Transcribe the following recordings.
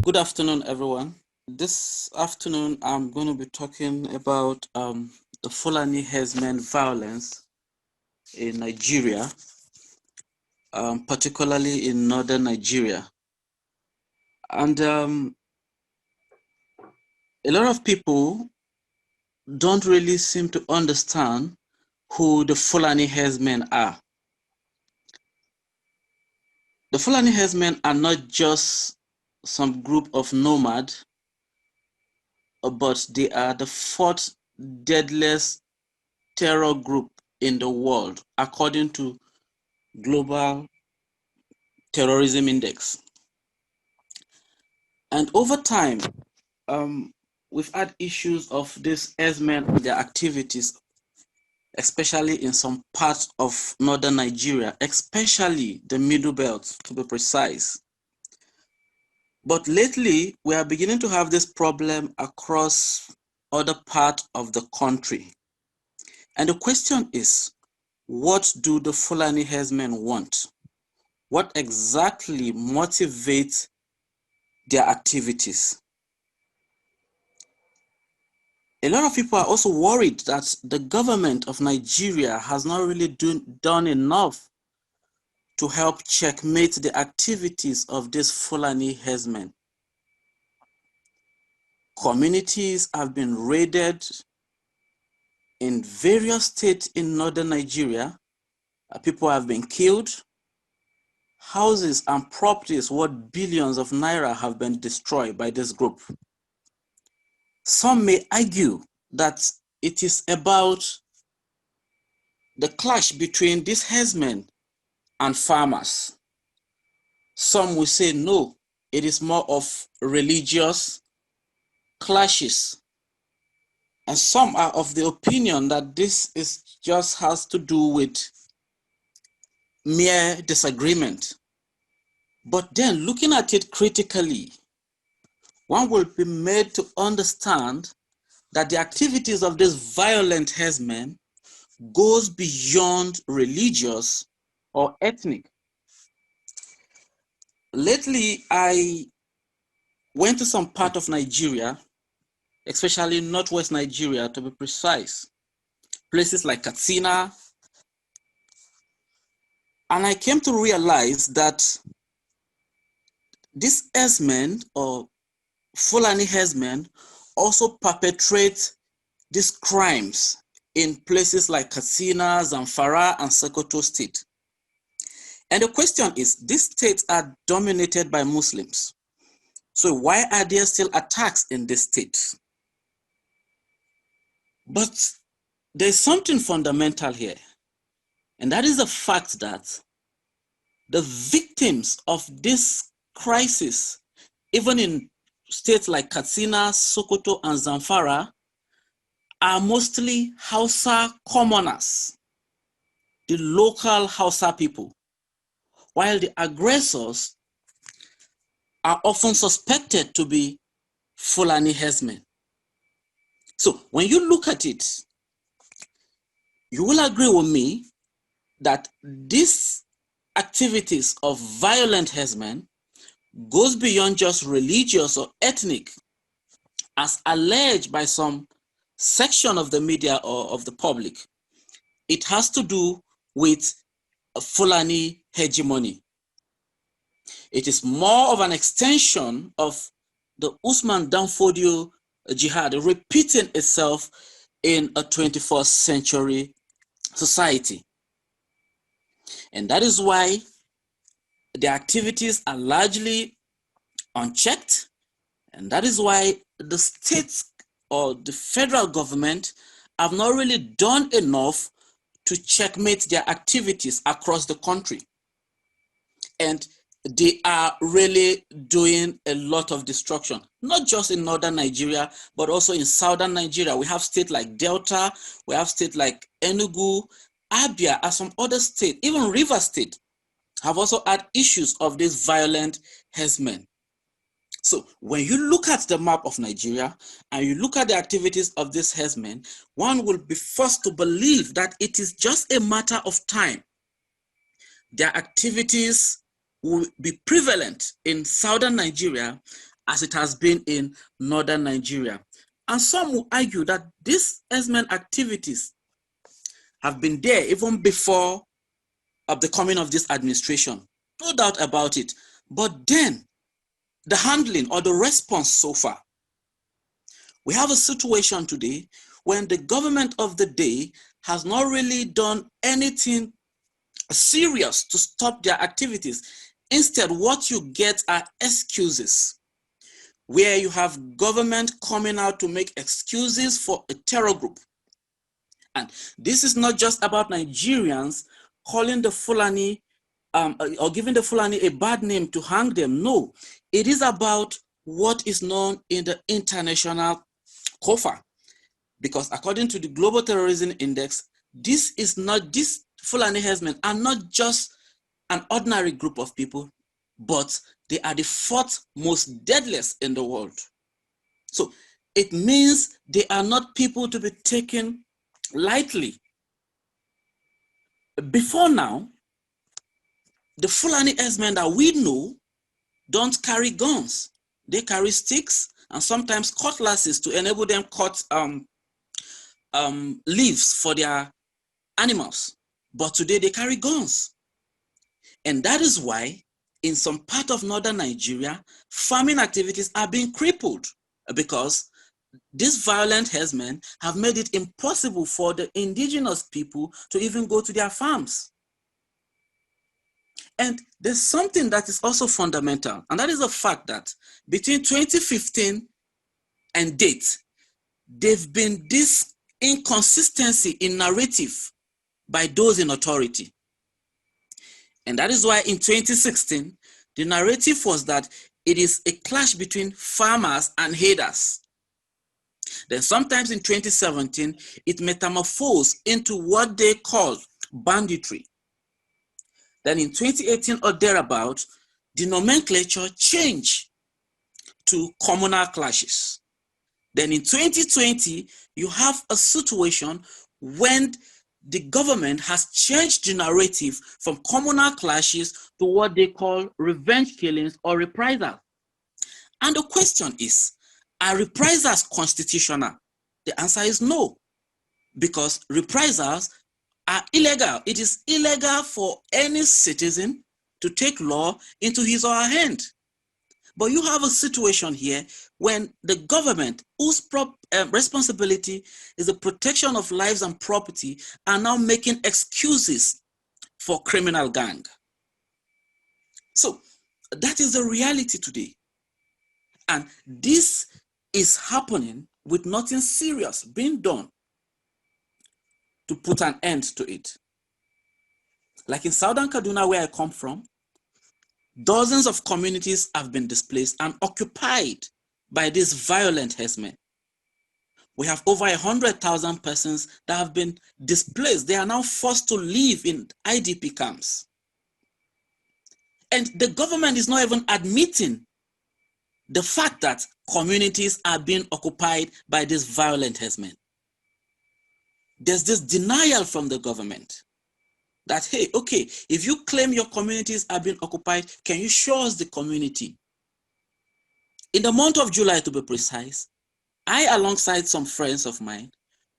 Good afternoon, everyone. This afternoon, I'm going to be talking about the Fulani herdsmen violence in Nigeria, particularly in northern Nigeria. And a lot of people don't really seem to understand who the Fulani herdsmen are. The Fulani herdsmen are not just some group of nomads, but they are the fourth deadliest terror group in the world, according to Global Terrorism Index. And over time, we've had issues of these herdsmen and their activities, especially in some parts of northern Nigeria, especially the Middle Belt, to be precise. But lately, we are beginning to have this problem across other parts of the country. And the question is, what do the Fulani herdsmen want? What exactly motivates their activities? A lot of people are also worried that the government of Nigeria has not really done enough to help checkmate the activities of these Fulani herdsmen. Communities have been raided in various states in northern Nigeria. People have been killed. Houses and properties worth billions of naira have been destroyed by this group. Some may argue that it is about the clash between these herdsmen and farmers. Some will say no, it is more of religious clashes. And some are of the opinion that this is just has to do with mere disagreement. But then looking at it critically, one will be made to understand that the activities of these violent herdsmen goes beyond religious or ethnic. Lately, I went to some part of Nigeria, especially northwest Nigeria to be precise, places like Katsina, and I came to realize that these herdsmen or Fulani herdsmen also perpetrate these crimes in places like Katsina, Zamfara, and Sokoto state. And the question is, these states are dominated by Muslims. So why are there still attacks in these states? But there's something fundamental here, and that is the fact that the victims of this crisis, even in states like Katsina, Sokoto, and Zamfara, are mostly Hausa commoners, the local Hausa people, while the aggressors are often suspected to be Fulani herdsmen. So when you look at it, you will agree with me that these activities of violent herdsmen goes beyond just religious or ethnic, as alleged by some section of the media or of the public. It has to do with Fulani hegemony. It is more of an extension of the Usman Danfodio jihad repeating itself in a 21st century society. And that is why the activities are largely unchecked. And that is why the states or the federal government have not really done enough to checkmate their activities across the country. And they are really doing a lot of destruction, not just in northern Nigeria, but also in southern Nigeria. We have states like Delta, we have states like Enugu, Abia, and some other states, even River State, have also had issues of these violent herdsmen. So when you look at the map of Nigeria and you look at the activities of these herdsmen, one will be forced to believe that it is just a matter of time. Their activities will be prevalent in southern Nigeria as it has been in northern Nigeria. And some will argue that these herdsmen activities have been there even before the coming of this administration. No doubt about it. But then, the handling or the response so far, we have a situation today when the government of the day has not really done anything serious to stop their activities. Instead, what you get are excuses, where you have government coming out to make excuses for a terror group. And this is not just about Nigerians calling the Fulani or giving the Fulani a bad name to hang them. No, it is about what is known in the international COFA. Because according to the Global Terrorism Index, these Fulani herdsmen are not just an ordinary group of people, but they are the fourth most deadliest in the world. So it means they are not people to be taken lightly. Before now, the Fulani herdsmen that we know don't carry guns. They carry sticks and sometimes cutlasses to enable them cut leaves for their animals. But today they carry guns. And that is why in some part of northern Nigeria, farming activities are being crippled because these violent herdsmen have made it impossible for the indigenous people to even go to their farms. And there's something that is also fundamental, and that is the fact that between 2015 and date, there've been this inconsistency in narrative by those in authority. And that is why in 2016, the narrative was that it is a clash between farmers and herders. Then sometimes in 2017, it metamorphosed into what they call banditry. Then in 2018 or thereabout, the nomenclature changed to communal clashes. Then in 2020, you have a situation when the government has changed the narrative from communal clashes to what they call revenge killings or reprisals. And the question is, are reprisals constitutional? The answer is no, because reprisals are illegal. It is illegal for any citizen to take law into his or her hand. But you have a situation here when the government, whose responsibility is the protection of lives and property, are now making excuses for criminal gang. So that is the reality today. And this is happening with nothing serious being done to put an end to it. Like in southern Kaduna, where I come from, dozens of communities have been displaced and occupied by these violent herdsmen. We have over 100,000 persons that have been displaced. They are now forced to live in IDP camps. And the government is not even admitting the fact that communities are being occupied by these violent herdsmen. There's this denial from the government that, hey, okay, if you claim your communities are being occupied, can you show us the community? In the month of July, to be precise, I, alongside some friends of mine,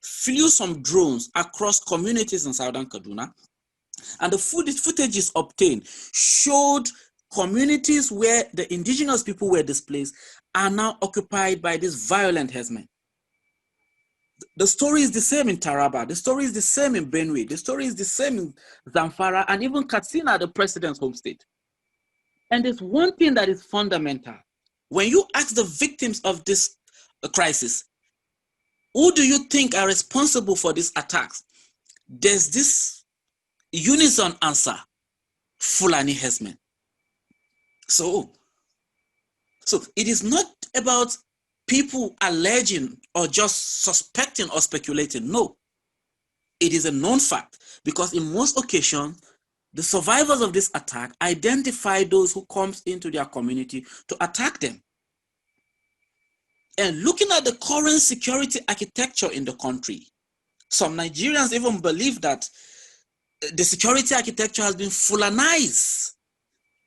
flew some drones across communities in southern Kaduna, and the footages obtained showed communities where the indigenous people were displaced are now occupied by these violent herdsmen. The story is the same in Taraba. The story is the same in Benue. The story is the same in Zamfara and even Katsina, the president's home state. And there's one thing that is fundamental. When you ask the victims of this crisis, who do you think are responsible for these attacks? There's this unison answer: Fulani herdsmen. So it is not about people alleging or just suspecting or speculating. No, it is a known fact, because in most occasions, the survivors of this attack identify those who comes into their community to attack them. And looking at the current security architecture in the country, some Nigerians even believe that the security architecture has been Fulanized.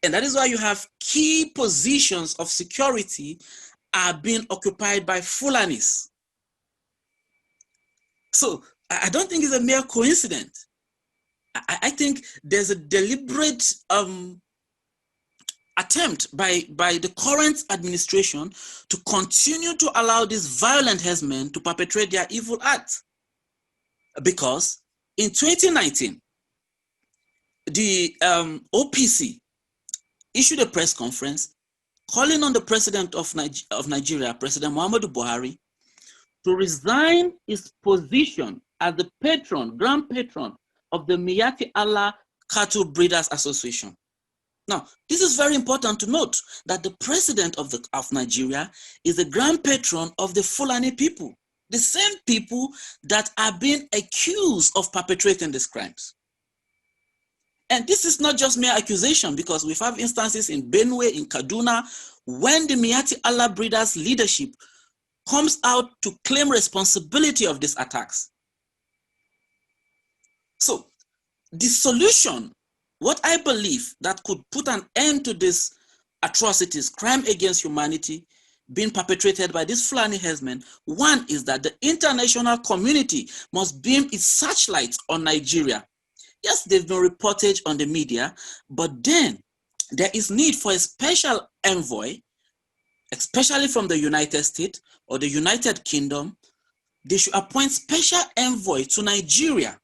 And that is why you have key positions of security are being occupied by Fulanis. So I don't think it's a mere coincidence. I think there's a deliberate attempt by the current administration to continue to allow these violent herdsmen to perpetrate their evil acts. Because in 2019, the OPC issued a press conference calling on the president of Nigeria, President Muhammadu Buhari, to resign his position as the grand patron of the Miyati Allah Cattle Breeders Association. Now, this is very important to note that the president of Nigeria is the grand patron of the Fulani people, the same people that are being accused of perpetrating these crimes. And this is not just mere accusation, because we have instances in Benue, in Kaduna, when the Miyati Allah breeders leadership comes out to claim responsibility of these attacks. So the solution, what I believe that could put an end to these atrocities, crime against humanity being perpetrated by these Fulani herdsmen, one is that the international community must beam its searchlights on Nigeria. Yes, they've been reported on the media, but then there is need for a special envoy, especially from the United States or the United Kingdom. They should appoint special envoy to Nigeria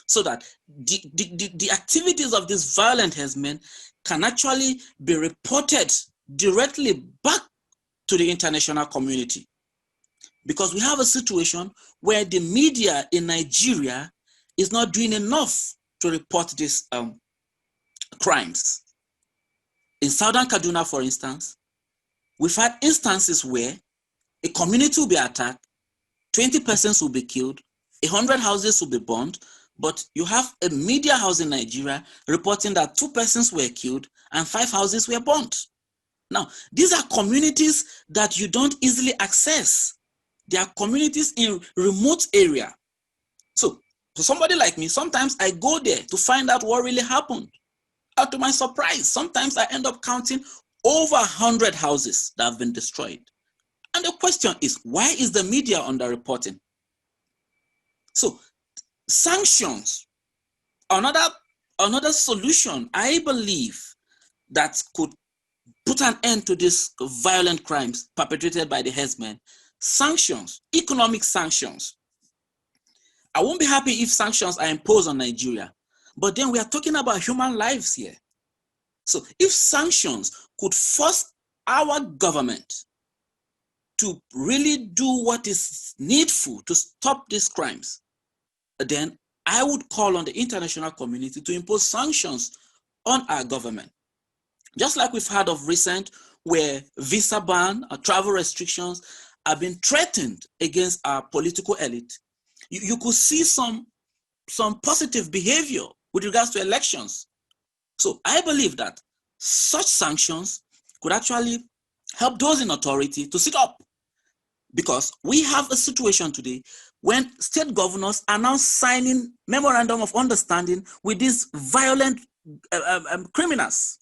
so that the activities of these violent herdsmen can actually be reported directly back to the international community. Because we have a situation where the media in Nigeria is not doing enough to report these crimes. In southern Kaduna, for instance, we've had instances where a community will be attacked, 20 persons will be killed, 100 houses will be burned, but you have a media house in Nigeria reporting that 2 persons were killed and 5 houses were burned. Now, these are communities that you don't easily access. They are communities in remote area. So for somebody like me, sometimes I go there to find out what really happened. And to my surprise, sometimes I end up counting over 100 houses that have been destroyed. And the question is, why is the media underreporting? So sanctions, another solution, I believe, that could put an end to these violent crimes perpetrated by the herdsmen. Sanctions, economic sanctions. I won't be happy if sanctions are imposed on Nigeria, but then we are talking about human lives here. So if sanctions could force our government to really do what is needful to stop these crimes, then I would call on the international community to impose sanctions on our government. Just like we've heard of recent, where visa ban or travel restrictions have been threatened against our political elite. You could see some positive behavior with regards to elections. So I believe that such sanctions could actually help those in authority to sit up, because we have a situation today when state governors are now signing memorandum of understanding with these violent criminals.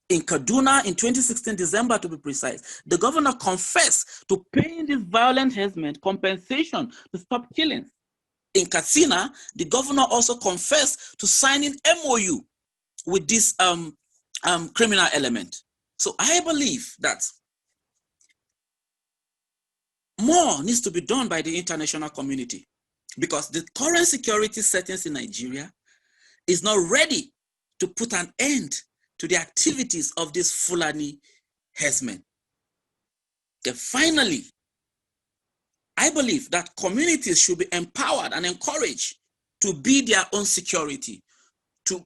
In Kaduna, in 2016, December to be precise, the governor confessed to paying these violent herdsmen compensation to stop killings. In Katsina, the governor also confessed to signing MOU with this criminal element. So I believe that more needs to be done by the international community, because the current security settings in Nigeria is not ready to put an end to the activities of these Fulani herdsmen. Then finally, I believe that communities should be empowered and encouraged to be their own security, to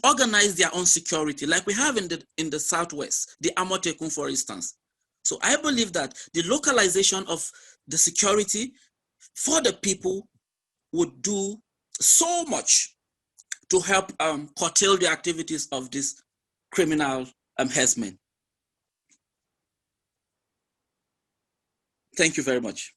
organize their own security, like we have in the Southwest, the Amotekun, for instance. So I believe that the localization of the security for the people would do so much to help curtail the activities of these criminal herdsmen. Thank you very much.